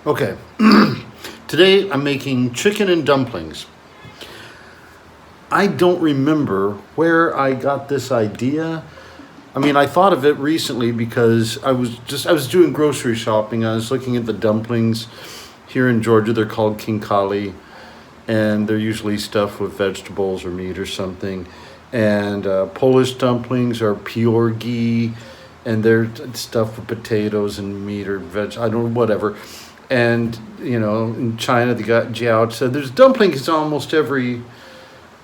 Okay, today I'm making chicken and dumplings. I don't remember where I got this idea. I mean, I thought of it recently because I was doing grocery shopping. I was looking at the dumplings here in Georgia. They're called King Kali, and they're usually stuffed with vegetables or meat or something. And Polish dumplings are pierogi, and they're stuffed with potatoes and meat or veg. I don't know, whatever. And in China they got jiao. So there's dumplings in almost every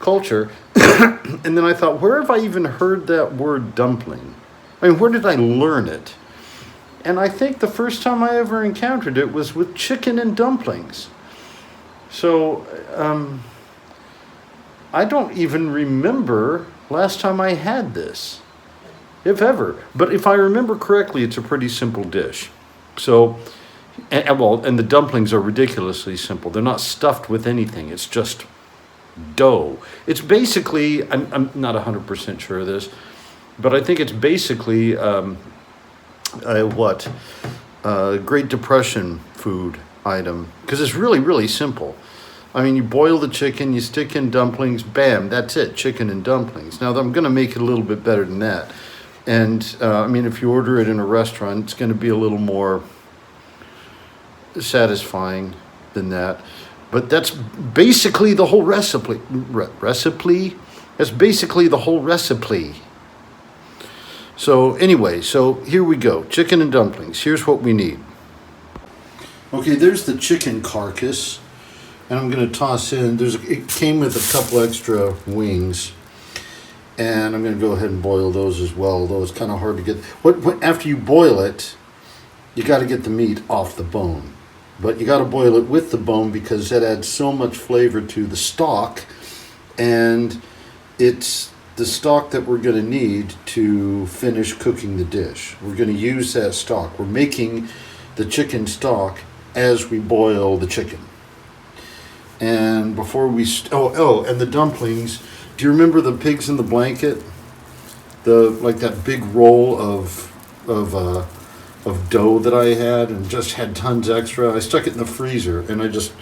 culture. And then I thought, where have I even heard that word dumpling? I mean, where did I learn it? And I think the first time I ever encountered it was with chicken and dumplings. So I don't even remember last time I had this, if ever. But if I remember correctly, it's a pretty simple dish. So, and the dumplings are ridiculously simple. They're not stuffed with anything. It's just dough. It's basically, I'm not 100% sure of this, but I think it's basically what? Great Depression food item. Because it's really, really simple. I mean, you boil the chicken, you stick in dumplings, bam, that's it, chicken and dumplings. Now, I'm going to make it a little bit better than that. And, I mean, if you order it in a restaurant, it's going to be a little more satisfying than that. But that's basically the whole recipe. That's basically the whole recipe. So anyway, so here we go. Chicken and dumplings. Here's what we need. Okay, there's the chicken carcass. And I'm going to toss in, it came with a couple extra wings. And I'm going to go ahead and boil those as well, although it's kind of hard to get. After you boil it, you got to get the meat off the bone. But you got to boil it with the bone because that adds so much flavor to the stock. And it's the stock that we're going to need to finish cooking the dish. We're going to use that stock. We're making the chicken stock as we boil the chicken. And before we... and the dumplings. Do you remember the pigs in the blanket? Like that big roll of dough that I had and just had tons extra. I stuck it in the freezer and I just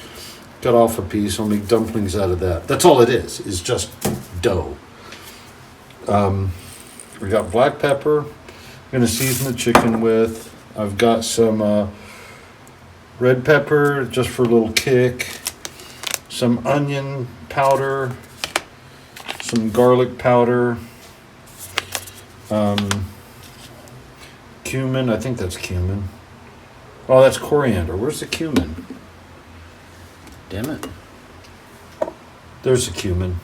cut off a piece. I'll make dumplings out of that. That's all it is just dough. We got black pepper. I'm going to season the chicken with. I've got some red pepper just for a little kick. Some onion powder. Some garlic powder. Cumin, I think that's cumin. Oh, that's coriander. Where's the cumin? Damn it. There's the cumin.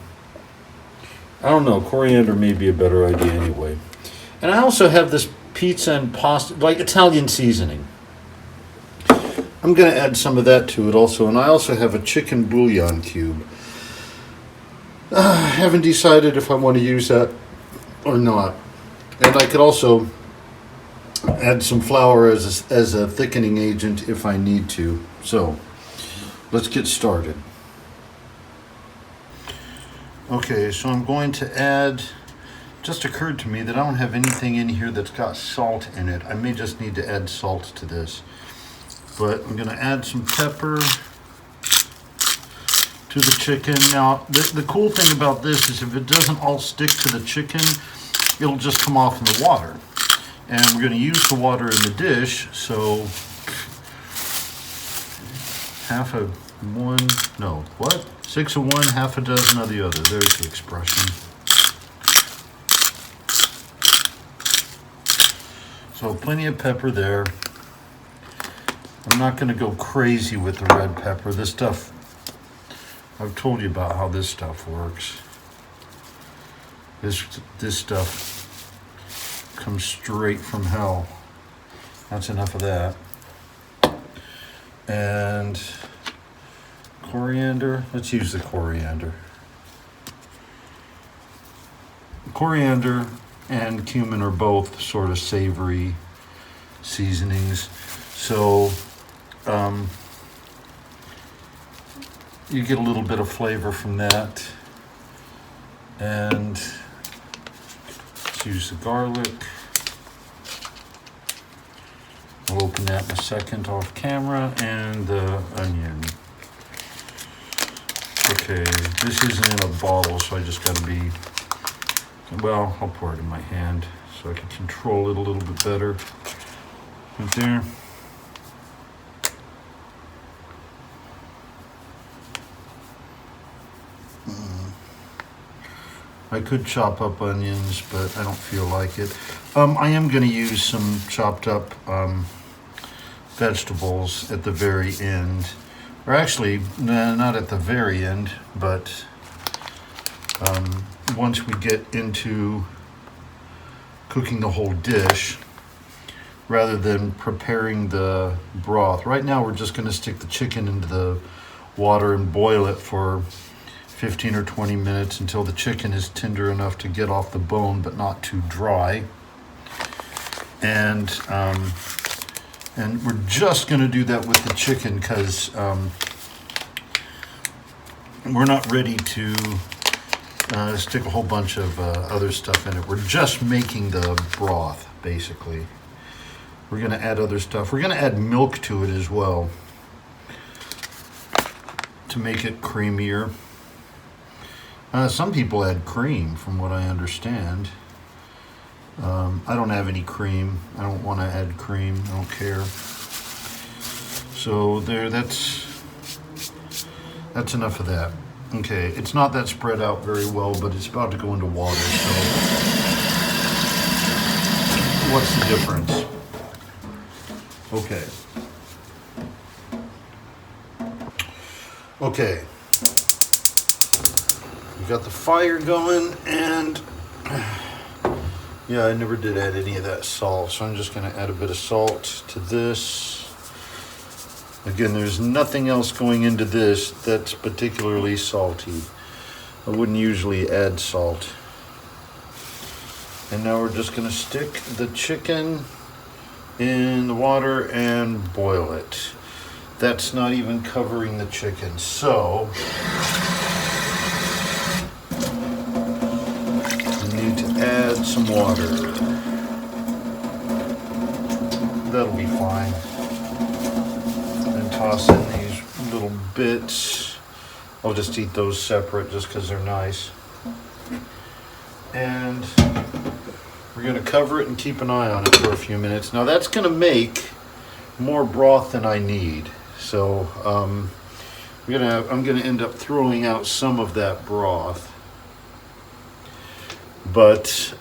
I don't know. Coriander may be a better idea anyway. And I also have this pizza and pasta, like Italian seasoning. I'm going to add some of that to it also. And I also have a chicken bouillon cube. I haven't decided if I want to use that or not. And I could also add some flour as a thickening agent if I need to. So let's get started. Okay, so I'm going to add, just occurred to me that I don't have anything in here that's got salt in it. I may just need to add salt to this. But I'm going to add some pepper to the chicken. Now, the cool thing about this is if it doesn't all stick to the chicken, it'll just come off in the water. And we're going to use the water in the dish, so six of one, half a dozen of the other. There's the expression. So plenty of pepper there. I'm not going to go crazy with the red pepper. This stuff, I've told you about how this stuff works. This stuff comes straight from hell. That's enough of that. And coriander. Let's use the coriander. Coriander and cumin are both sort of savory seasonings. So you get a little bit of flavor from that. And let's use the garlic. I'll open that in a second off camera, and the onion. Okay, this isn't in a bottle, so I just gotta be, well, I'll pour it in my hand so I can control it a little bit better. Right there. I could chop up onions, but I don't feel like it. I am going to use some chopped up vegetables at the very end. Or actually, not at the very end, but once we get into cooking the whole dish, rather than preparing the broth. Right now we're just going to stick the chicken into the water and boil it for 15 or 20 minutes until the chicken is tender enough to get off the bone but not too dry. And we're just going to do that with the chicken because we're not ready to stick a whole bunch of other stuff in it. We're just making the broth, basically. We're going to add other stuff. We're going to add milk to it as well to make it creamier. Some people add cream, from what I understand. I don't have any cream. I don't want to add cream. I don't care. So there, that's enough of that. Okay, it's not that spread out very well, but it's about to go into water, so what's the difference? Okay. Okay. We got the fire going, and yeah, I never did add any of that salt, so I'm just going to add a bit of salt to this. Again, there's nothing else going into this that's particularly salty. I wouldn't usually add salt. And now we're just going to stick the chicken in the water and boil it. That's not even covering the chicken, so we need to add some water. That'll be fine. And toss in these little bits. I'll just eat those separate just because they're nice. And we're going to cover it and keep an eye on it for a few minutes. Now that's going to make more broth than I need. So I'm going to end up throwing out some of that broth. But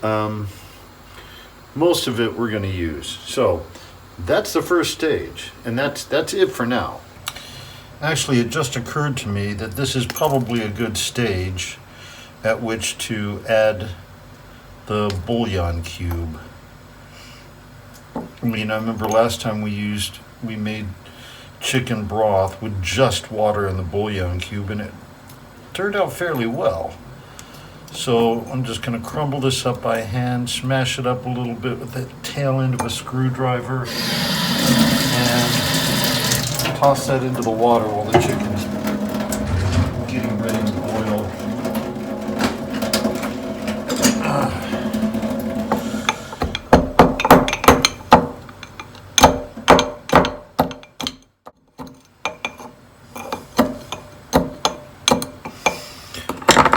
most of it we're going to use. So that's the first stage, and that's it for now. Actually, it just occurred to me that this is probably a good stage at which to add the bouillon cube. I mean, I remember last time we made chicken broth with just water in the bouillon cube, and it turned out fairly well. So I'm just going to crumble this up by hand, smash it up a little bit with the tail end of a screwdriver, and toss that into the water while the chicken's getting ready to boil.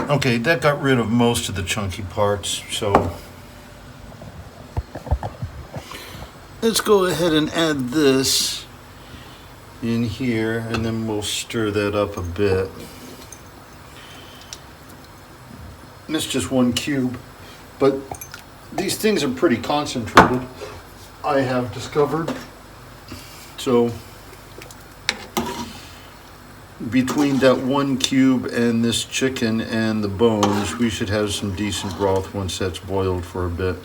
Okay, that got rid of most of the chunky parts, so let's go ahead and add this in here, and then we'll stir that up a bit. And it's just one cube, but these things are pretty concentrated, I have discovered. So between that one cube and this chicken and the bones, we should have some decent broth once that's boiled for a bit.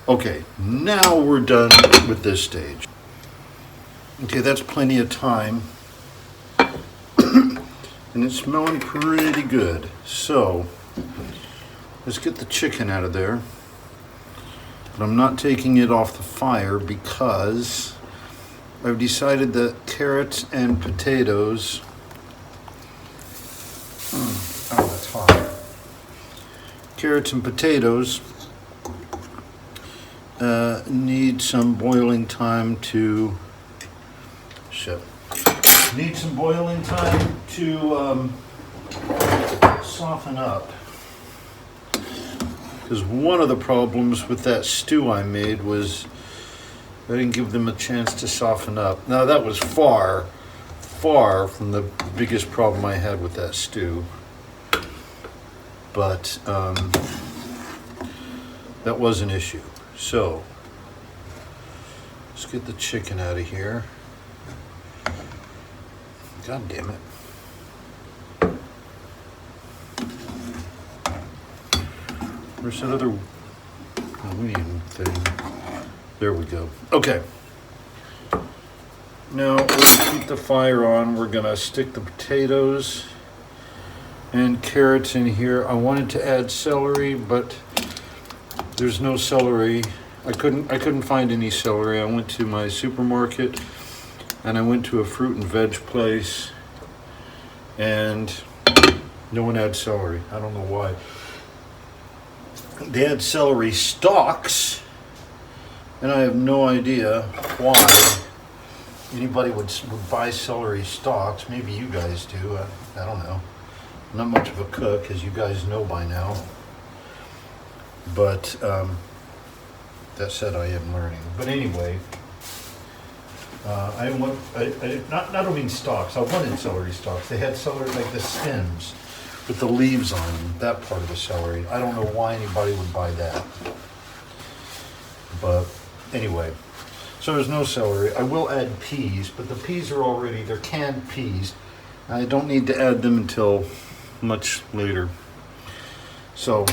Okay, now we're done with this stage. Okay, that's plenty of time. And it's smelling pretty good. So, let's get the chicken out of there. But I'm not taking it off the fire because I've decided that carrots and potatoes, oh, that's hot. Carrots and potatoes need some boiling time to soften up. Because one of the problems with that stew I made was I didn't give them a chance to soften up. Now that was far from the biggest problem I had with that stew. But that was an issue. So let's get the chicken out of here. God damn it. Where's that other aluminium thing? There we go. Okay. Now we're gonna keep the fire on. We're gonna stick the potatoes and carrots in here. I wanted to add celery, but there's no celery. I couldn't find any celery. I went to my supermarket and I went to a fruit and veg place and no one had celery. I don't know why. They had celery stalks and I have no idea why anybody would buy celery stalks. Maybe you guys do. I don't know. I'm not much of a cook, as you guys know by now. But that said, I am learning. But anyway, I don't mean stalks. I wanted celery stalks. They had celery like the stems with the leaves on them. That part of the celery. I don't know why anybody would buy that. But anyway, so there's no celery. I will add peas, but the peas are already, they're canned peas. I don't need to add them until much later. So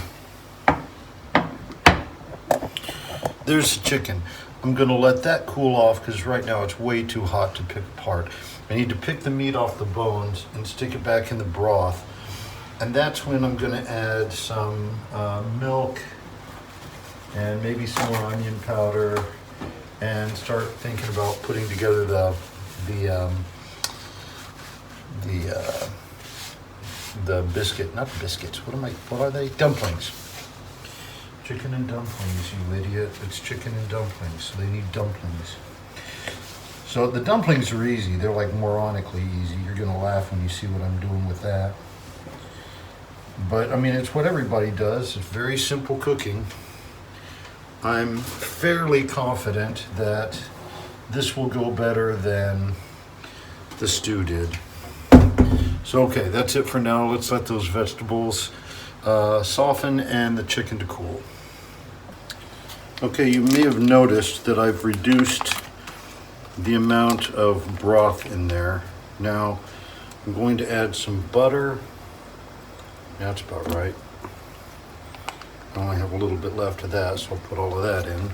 there's the chicken. I'm gonna let that cool off because right now it's way too hot to pick apart. I need to pick the meat off the bones and stick it back in the broth. And that's when I'm gonna add some milk and maybe some more onion powder and start thinking about putting together the biscuit, not biscuits, what are they? Dumplings. Chicken and dumplings, you idiot. It's chicken and dumplings, so they need dumplings. So the dumplings are easy. They're like moronically easy. You're gonna laugh when you see what I'm doing with that. But I mean, it's what everybody does. It's very simple cooking. I'm fairly confident that this will go better than the stew did. So okay, that's it for now. Let's let those vegetables soften and the chicken to cool. Okay, you may have noticed that I've reduced the amount of broth in there. Now I'm going to add some butter. That's about right. I only have a little bit left of that, so I'll put all of that in.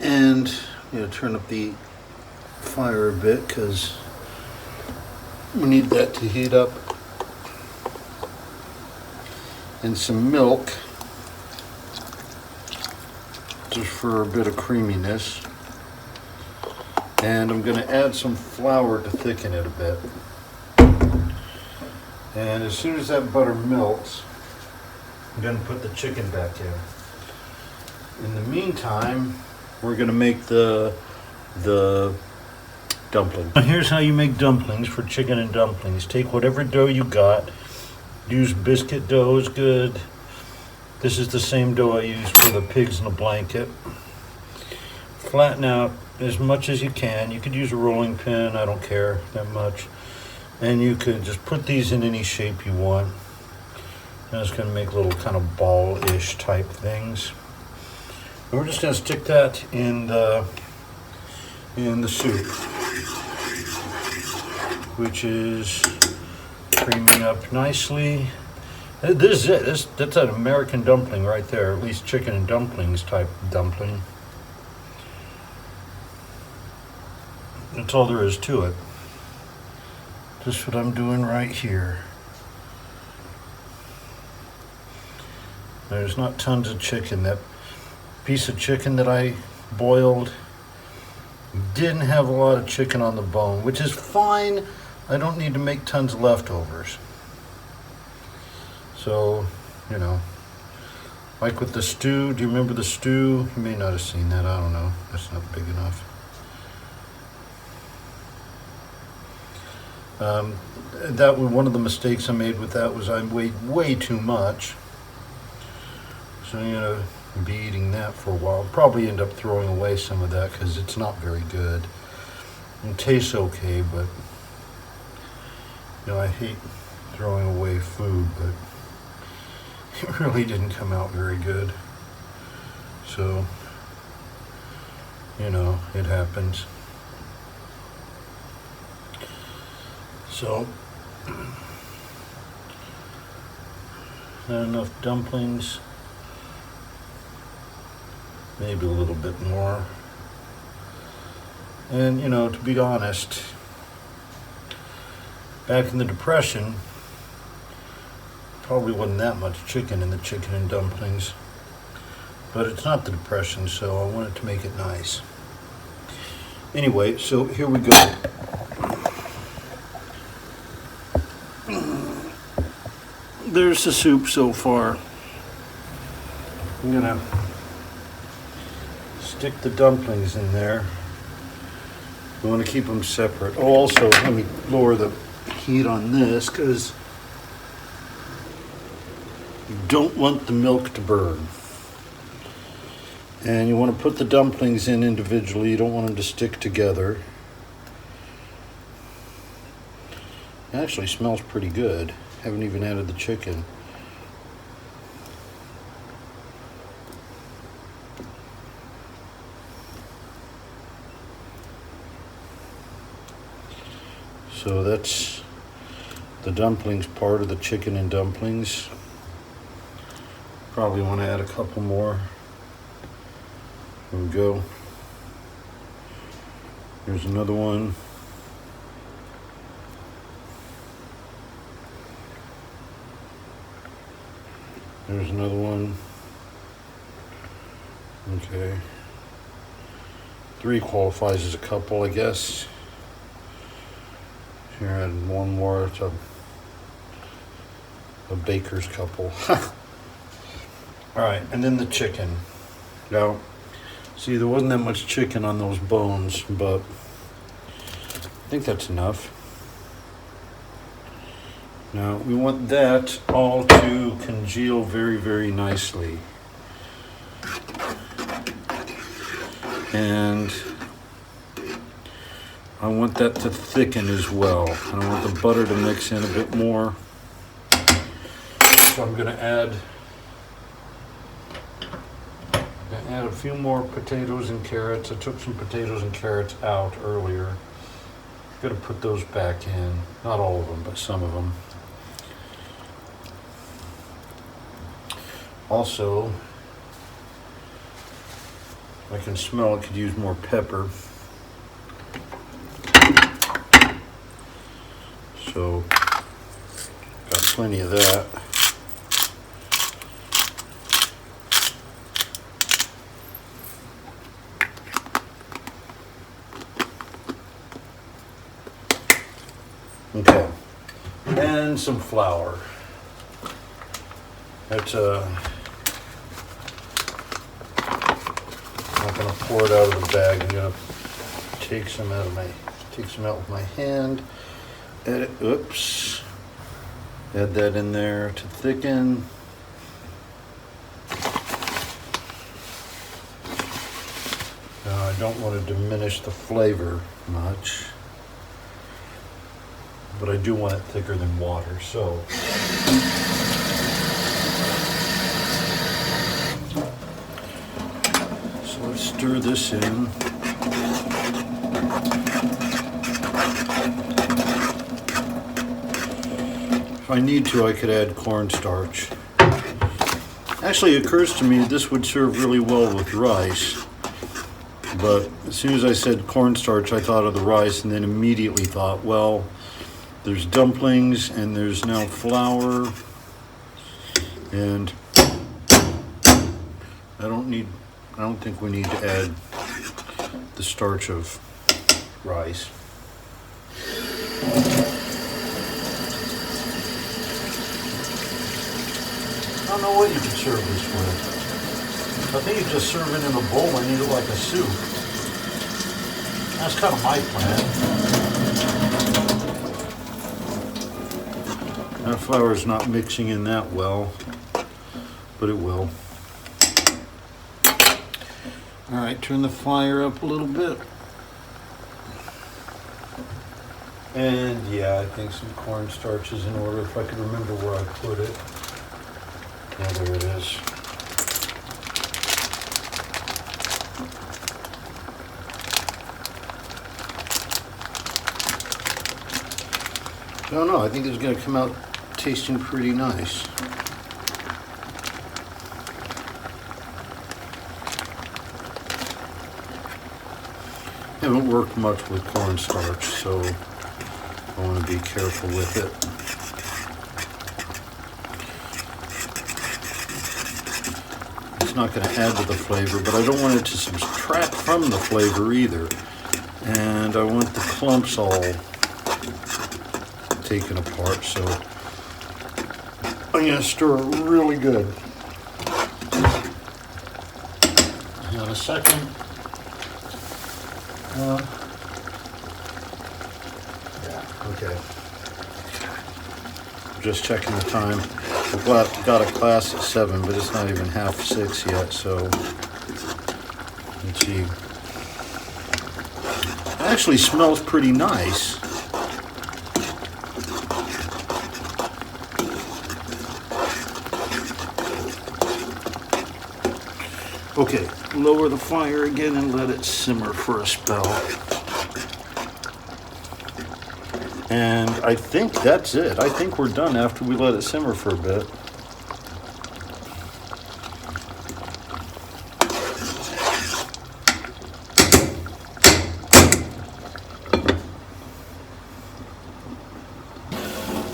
And turn up the fire a bit because we need that to heat up. And some milk, just for a bit of creaminess. And I'm going to add some flour to thicken it a bit. And as soon as that butter melts, I'm going to put the chicken back in. In the meantime, we're going to make the dumplings. Here's how you make dumplings for chicken and dumplings. Take whatever dough you got. Use biscuit dough is good. This is the same dough I used for the pigs in a blanket. Flatten out as much as you can. You could use a rolling pin, I don't care that much. And you could just put these in any shape you want. And it's going to make little kind of ball-ish type things. And we're just going to stick that in the soup, which is creaming up nicely. This is it. That's an American dumpling right there, at least chicken and dumplings type dumpling. That's all there is to it. Just what I'm doing right here. There's not tons of chicken. That piece of chicken that I boiled didn't have a lot of chicken on the bone, which is fine. I don't need to make tons of leftovers. So, Like with the stew, do you remember the stew? You may not have seen that, I don't know. That's not big enough. That was one of the mistakes I made with that, was I weighed way too much. So I'm gonna be eating that for a while. I'll probably end up throwing away some of that because it's not very good. It tastes okay, but I hate throwing away food, but it really didn't come out very good. So, it happens. So, not enough dumplings. Maybe a little bit more. And, to be honest, back in the Depression, probably wasn't that much chicken in the chicken and dumplings. But it's not the Depression, so I wanted to make it nice. Anyway, so here we go. There's the soup so far. I'm gonna stick the dumplings in there. We want to keep them separate. Oh, also, let me lower the heat on this because you don't want the milk to burn. And you want to put the dumplings in individually. You don't want them to stick together. It actually smells pretty good. Haven't even added the chicken. So that's the dumplings part of the chicken and dumplings. Probably want to add a couple more. There we go. Here's another one. There's another one. Okay. 3 qualifies as a couple, I guess. Here, add one more. It's a baker's couple. All right, and then the chicken. Now, see, there wasn't that much chicken on those bones, but I think that's enough. Now, we want that all to congeal very, very nicely. And I want that to thicken as well. And I want the butter to mix in a bit more. So I'm going to add a few more potatoes and carrots. I took some potatoes and carrots out earlier. Got to put those back in. Not all of them, but some of them. Also, I can smell it could use more pepper. So, got plenty of that. Okay, and some flour. That's I'm not going to pour it out of the bag. I'm going to take some out with my hand. Add that in there to thicken. Now I don't want to diminish the flavor much, but I do want it thicker than water. So let's stir this in. If I need to, I could add cornstarch. Actually, it occurs to me this would serve really well with rice. But as soon as I said cornstarch, I thought of the rice and then immediately thought, well, there's dumplings and there's now flour. And I don't think we need to add the starch of rice. I don't know what you could serve this with. I think you just serve it in a bowl and eat it like a soup. That's kind of my plan. That flour's not mixing in that well, but it will. All right, turn the fire up a little bit. And yeah, I think some cornstarch is in order if I could remember where I put it. Yeah, there it is. I don't know, I think it's going to come out tasting pretty nice. I haven't worked much with cornstarch, so I want to be careful with it. It's not going to add to the flavor, but I don't want it to subtract from the flavor either. And I want the clumps all taken apart, so I'm going to stir it really good. Hang on a second. Yeah, okay. Just checking the time. I've got a class at 7, but it's not even half 6 yet, so let's see. It actually smells pretty nice. Okay, lower the fire again and let it simmer for a spell. And I think that's it. I think we're done after we let it simmer for a bit.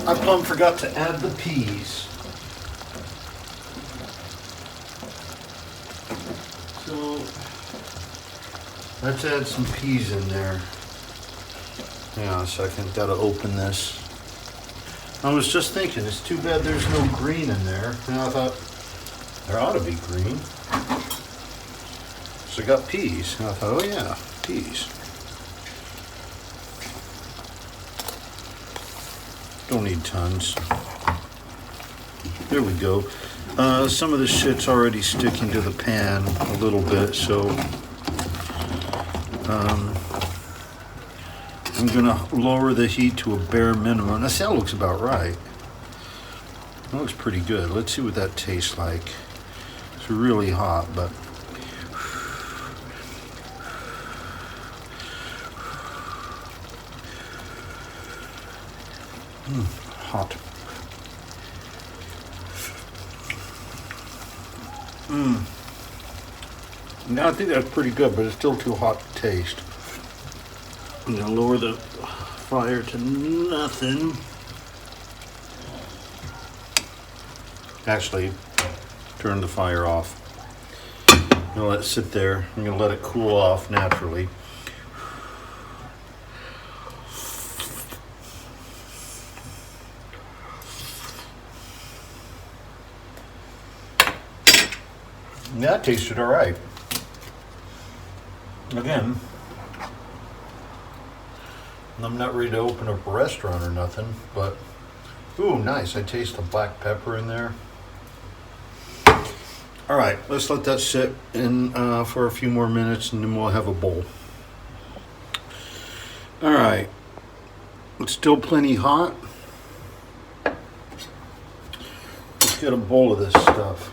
I plumb forgot to add the peas. So let's add some peas in there. Hang on a second, gotta open this. I was just thinking, it's too bad there's no green in there. And I thought, there ought to be green. So I got peas. And I thought, oh yeah, peas. Don't need tons. There we go. Some of the shit's already sticking to the pan a little bit, so I'm gonna lower the heat to a bare minimum. Now, that looks about right. That looks pretty good. Let's see what that tastes like. It's really hot, but hot. Now I think that's pretty good, but it's still too hot to taste. I'm gonna lower the fire to nothing. Actually, turn the fire off. I'm gonna let it sit there. I'm gonna let it cool off naturally. That tasted all right. Again, I'm not ready to open up a restaurant or nothing, but ooh, nice. I taste the black pepper in there. All right, let's let that sit in for a few more minutes, and then we'll have a bowl. All right, it's still plenty hot. Let's get a bowl of this stuff.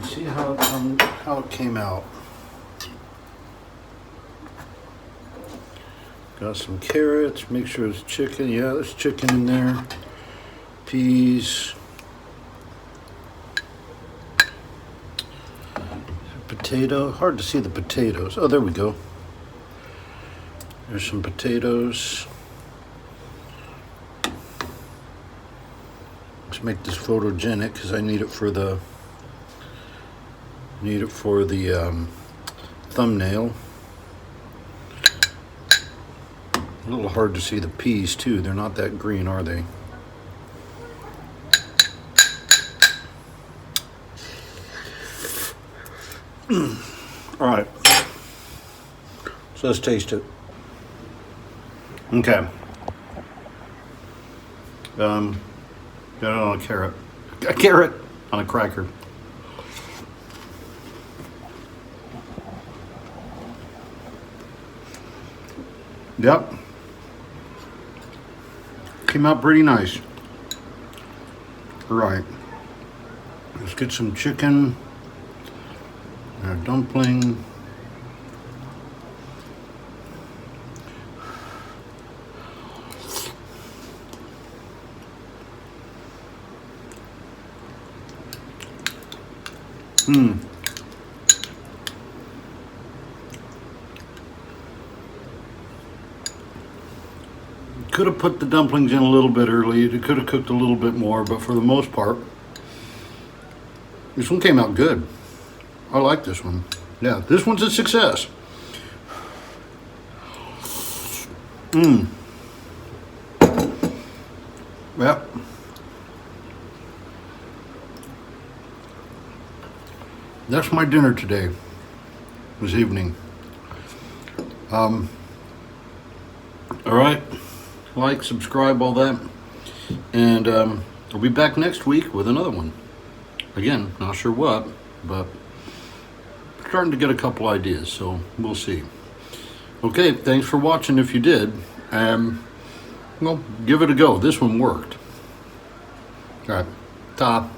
See how it came out. Got some carrots. Make sure it's chicken. Yeah, there's chicken in there. Peas. Potato. Hard to see the potatoes. Oh, there we go. There's some potatoes. Let's make this photogenic because I need it for the thumbnail. A little hard to see the peas too. They're not that green, are they? All right. So let's taste it. Okay. Got it on a carrot. A carrot on a cracker. Yep. Came out pretty nice. All right. Let's get some chicken. A dumpling. Could have put the dumplings in a little bit early. It could have cooked a little bit more, but for the most part, this one came out good. I like this one. Yeah, this one's a success. Yep. That's my dinner today, this evening. All right. Like, subscribe, all that. And I'll be back next week with another one. Again, not sure what, but starting to get a couple ideas, so we'll see. Okay, thanks for watching if you did. Well, give it a go. This one worked. All right, ta.